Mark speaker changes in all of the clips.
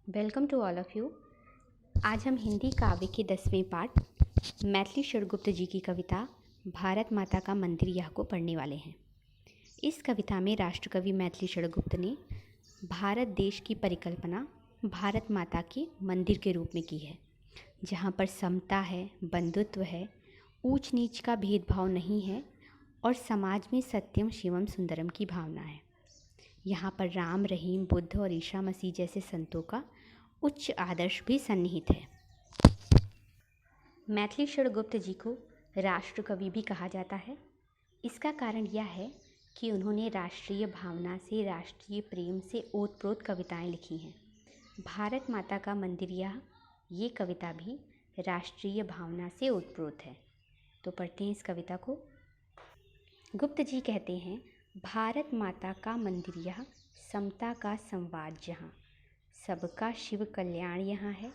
Speaker 1: Welcome to all of you. आज हम हिंदी काव्य के 10वें पाठ मैथिली षडगुप्त जी की कविता भारत माता का मंदिर यह को पढ़ने वाले हैं। इस कविता में राष्ट्रकवि मैथिली षडगुप्त ने भारत देश की परिकल्पना भारत माता के मंदिर के रूप में की है, जहाँ पर समता है, बंधुत्व है, ऊंच नीच का भेदभाव नहीं है और समाज में सत्यम शिवम सुंदरम की भावना है। यहाँ पर राम, रहीम, बुद्ध और ईसा मसीह जैसे संतों का उच्च आदर्श भी सन्निहित है। मैथिली षडगुप्त जी को राष्ट्रकवि भी कहा जाता है। इसका कारण यह है कि उन्होंने राष्ट्रीय भावना से, राष्ट्रीय प्रेम से ओतप्रोत कविताएं लिखी हैं। भारत माता का मंदिर ये कविता भी राष्ट्रीय भावना से ओतप्रोत है। तो पढ़ते हैं इस कविता को। गुप्त जी कहते हैं, भारत माता का मंदिर यह, समता का संवाद जहाँ, सबका शिव कल्याण यहाँ है,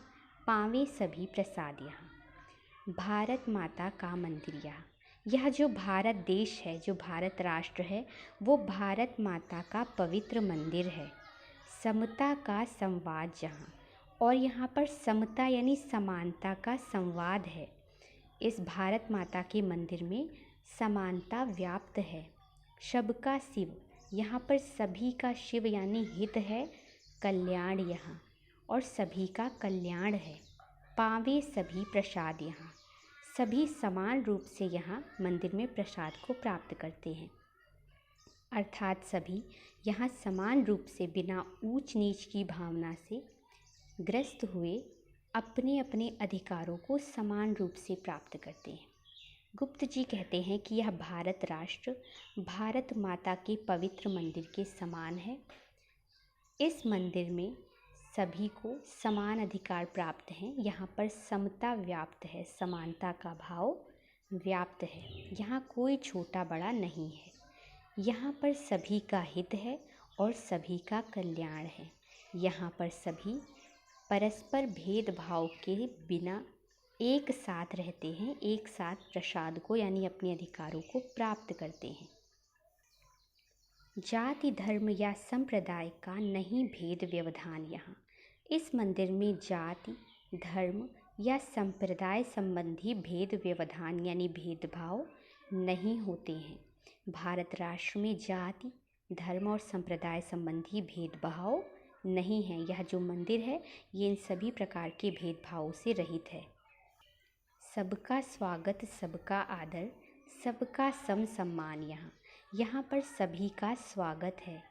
Speaker 1: पावे सभी प्रसाद यहाँ। भारत माता का मंदिर यह जो भारत देश है, जो भारत राष्ट्र है, वो भारत माता का पवित्र मंदिर है। समता का संवाद जहाँ, और यहाँ पर समता यानी समानता का संवाद है। इस भारत माता के मंदिर में समानता व्याप्त है। सबका शिव, यहाँ पर सभी का शिव यानी हित है। कल्याण यहाँ, और सभी का कल्याण है। पावे सभी प्रसाद यहाँ, सभी समान रूप से यहाँ मंदिर में प्रसाद को प्राप्त करते हैं। अर्थात सभी यहाँ समान रूप से बिना ऊंच नीच की भावना से ग्रस्त हुए अपने अपने अधिकारों को समान रूप से प्राप्त करते हैं। गुप्त जी कहते हैं कि यह भारत राष्ट्र भारत माता के पवित्र मंदिर के समान है। इस मंदिर में सभी को समान अधिकार प्राप्त हैं। यहाँ पर समता व्याप्त है, समानता का भाव व्याप्त है। यहाँ कोई छोटा बड़ा नहीं है। यहाँ पर सभी का हित है और सभी का कल्याण है। यहाँ पर सभी परस्पर भेदभाव के बिना एक साथ रहते हैं, एक साथ प्रसाद को यानी अपने अधिकारों को प्राप्त करते हैं। जाति, धर्म या संप्रदाय का नहीं भेद व्यवधान यहाँ। इस मंदिर में जाति, धर्म या संप्रदाय संबंधी भेद व्यवधान यानी भेदभाव नहीं होते हैं। भारत राष्ट्र में जाति, धर्म और संप्रदाय संबंधी भेदभाव नहीं है। यह जो मंदिर है ये इन सभी प्रकार के भेदभावों से रहित है। सबका स्वागत, सबका आदर, सबका सम सम्मान यहाँ पर सभी का स्वागत है,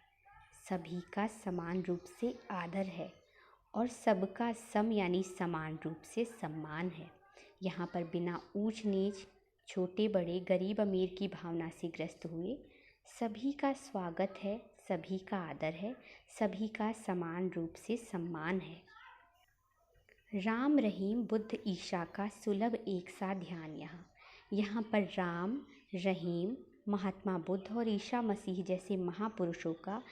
Speaker 1: सभी का समान रूप से आदर है और सबका सम यानी समान रूप से सम्मान है। यहाँ पर बिना ऊंच नीच, छोटे बड़े, गरीब अमीर की भावना से ग्रस्त हुए सभी का स्वागत है, सभी का आदर है, सभी का समान रूप से सम्मान है। राम, रहीम, बुद्ध, ईसा का सुलभ एक सा ध्यान यहाँ पर राम, रहीम, महात्मा बुद्ध और ईसा मसीह जैसे महापुरुषों का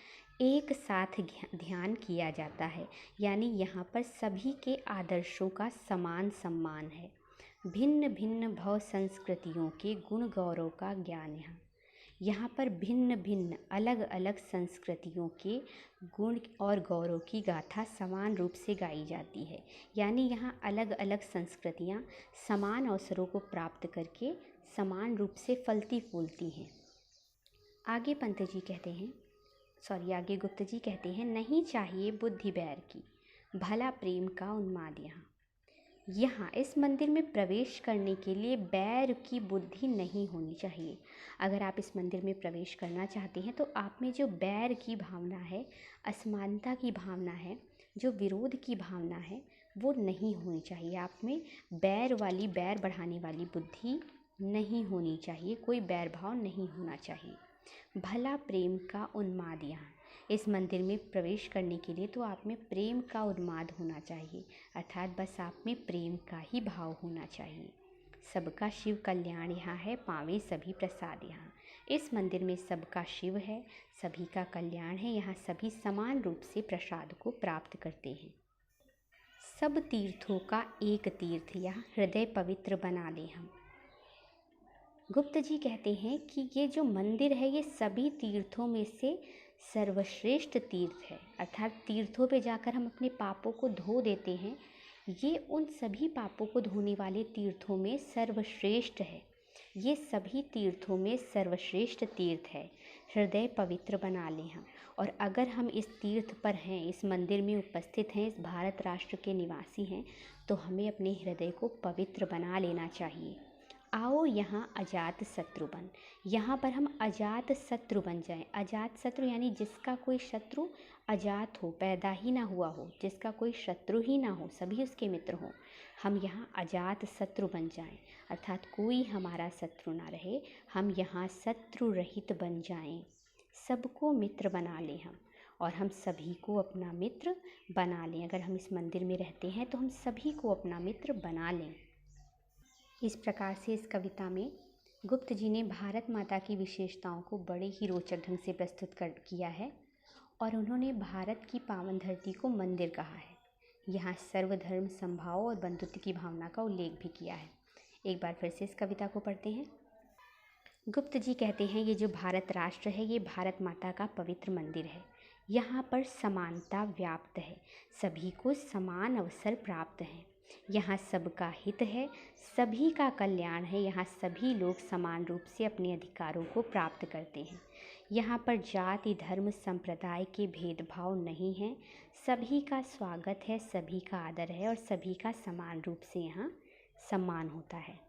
Speaker 1: एक साथ ध्यान किया जाता है। यानी यहाँ पर सभी के आदर्शों का समान सम्मान है। भिन्न भिन्न भव संस्कृतियों के गुण गौरव का ज्ञान यहाँ पर भिन्न भिन्न अलग अलग संस्कृतियों के गुण और गौरव की गाथा समान रूप से गाई जाती है। यानी यहाँ अलग अलग संस्कृतियाँ समान अवसरों को प्राप्त करके समान रूप से फलती फूलती हैं। आगे गुप्त जी कहते हैं, नहीं चाहिए बुद्धि बैर की, भला प्रेम का उन्माद यहाँ इस मंदिर में प्रवेश करने के लिए बैर की बुद्धि नहीं होनी चाहिए। अगर आप इस मंदिर में प्रवेश करना चाहते हैं तो आप में जो बैर की भावना है, असमानता की भावना है, जो विरोध की भावना है, वो नहीं होनी चाहिए। आप में बैर बढ़ाने वाली बुद्धि नहीं होनी चाहिए, कोई बैर भाव नहीं होना चाहिए। भला प्रेम का उन्माद यहाँ इस मंदिर में प्रवेश करने के लिए तो आप में प्रेम का उन्माद होना चाहिए, अर्थात बस आप में प्रेम का ही भाव होना चाहिए। सबका शिव कल्याण यहाँ है, पावे सभी प्रसाद यहाँ। इस मंदिर में सबका शिव है, सभी का कल्याण है। यहाँ सभी समान रूप से प्रसाद को प्राप्त करते हैं। सब तीर्थों का एक तीर्थ यहाँ हृदय पवित्र बना दे हम। गुप्त जी कहते हैं कि ये जो मंदिर है ये सभी तीर्थों में से सर्वश्रेष्ठ तीर्थ है, अर्थात तीर्थों पे जाकर हम अपने पापों को धो देते हैं। ये उन सभी पापों को धोने वाले तीर्थों में सर्वश्रेष्ठ है। ये सभी तीर्थों में सर्वश्रेष्ठ तीर्थ है। हृदय पवित्र बना लें हम। और अगर हम इस तीर्थ पर हैं, इस मंदिर में उपस्थित हैं, इस भारत राष्ट्र के निवासी हैं, तो हमें अपने हृदय को पवित्र बना लेना चाहिए। आओ यहाँ अजात शत्रु बन। यहाँ पर हम अजात शत्रु बन जाएं। अजात शत्रु यानी जिसका कोई शत्रु अजात हो, पैदा ही ना हुआ हो, जिसका कोई शत्रु ही ना हो, सभी उसके मित्र हों। हम यहाँ अजात शत्रु बन जाएं, अर्थात कोई हमारा शत्रु ना रहे। हम यहाँ शत्रु रहित बन जाएं, सबको मित्र बना लें हम, और हम सभी को अपना मित्र बना लें। अगर हम इस मंदिर में रहते हैं तो हम सभी को अपना मित्र बना लें। इस प्रकार से इस कविता में गुप्त जी ने भारत माता की विशेषताओं को बड़े ही रोचक ढंग से प्रस्तुत किया है, और उन्होंने भारत की पावन धरती को मंदिर कहा है। यहाँ सर्वधर्म समभाव और बंधुत्व की भावना का उल्लेख भी किया है। एक बार फिर से इस कविता को पढ़ते हैं। गुप्त जी कहते हैं, ये जो भारत राष्ट्र है, ये भारत माता का पवित्र मंदिर है। यहाँ पर समानता व्याप्त है, सभी को समान अवसर प्राप्त हैं। यहाँ सबका हित है, सभी का कल्याण है। यहाँ सभी लोग समान रूप से अपने अधिकारों को प्राप्त करते हैं। यहाँ पर जाति धर्म संप्रदाय के भेदभाव नहीं हैं, सभी का स्वागत है, सभी का आदर है, और सभी का समान रूप से यहाँ सम्मान होता है।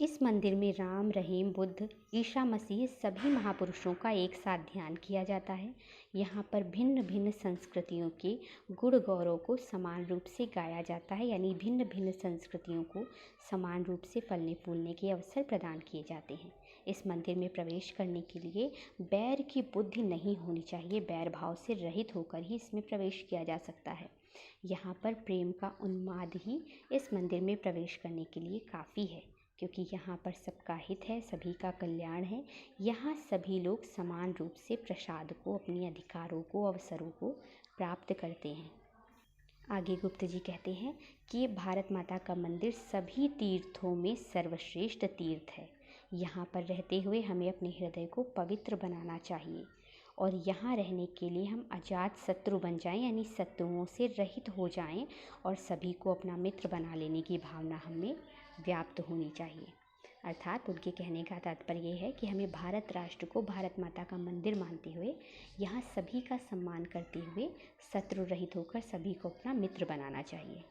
Speaker 1: इस मंदिर में राम, रहीम, बुद्ध, ईसा मसीह सभी महापुरुषों का एक साथ ध्यान किया जाता है। यहाँ पर भिन्न भिन्न संस्कृतियों के गुण गौरव को समान रूप से गाया जाता है, यानी भिन्न भिन्न संस्कृतियों को समान रूप से फलने फूलने के अवसर प्रदान किए जाते हैं। इस मंदिर में प्रवेश करने के लिए बैर की बुद्धि नहीं होनी चाहिए, बैर भाव से रहित होकर ही इसमें प्रवेश किया जा सकता है। यहाँ पर प्रेम का उन्माद ही इस मंदिर में प्रवेश करने के लिए काफ़ी है, क्योंकि यहाँ पर सबका हित है, सभी का कल्याण है। यहाँ सभी लोग समान रूप से प्रसाद को, अपने अधिकारों को, अवसरों को प्राप्त करते हैं। आगे गुप्त जी कहते हैं कि भारत माता का मंदिर सभी तीर्थों में सर्वश्रेष्ठ तीर्थ है। यहाँ पर रहते हुए हमें अपने हृदय को पवित्र बनाना चाहिए, और यहाँ रहने के लिए हम अजात शत्रु बन जाएं, यानी शत्रुओं से रहित हो जाएं, और सभी को अपना मित्र बना लेने की भावना हमें व्याप्त होनी चाहिए। अर्थात उनके कहने का तात्पर्य है कि हमें भारत राष्ट्र को भारत माता का मंदिर मानते हुए यहाँ सभी का सम्मान करते हुए शत्रु रहित होकर सभी को अपना मित्र बनाना चाहिए।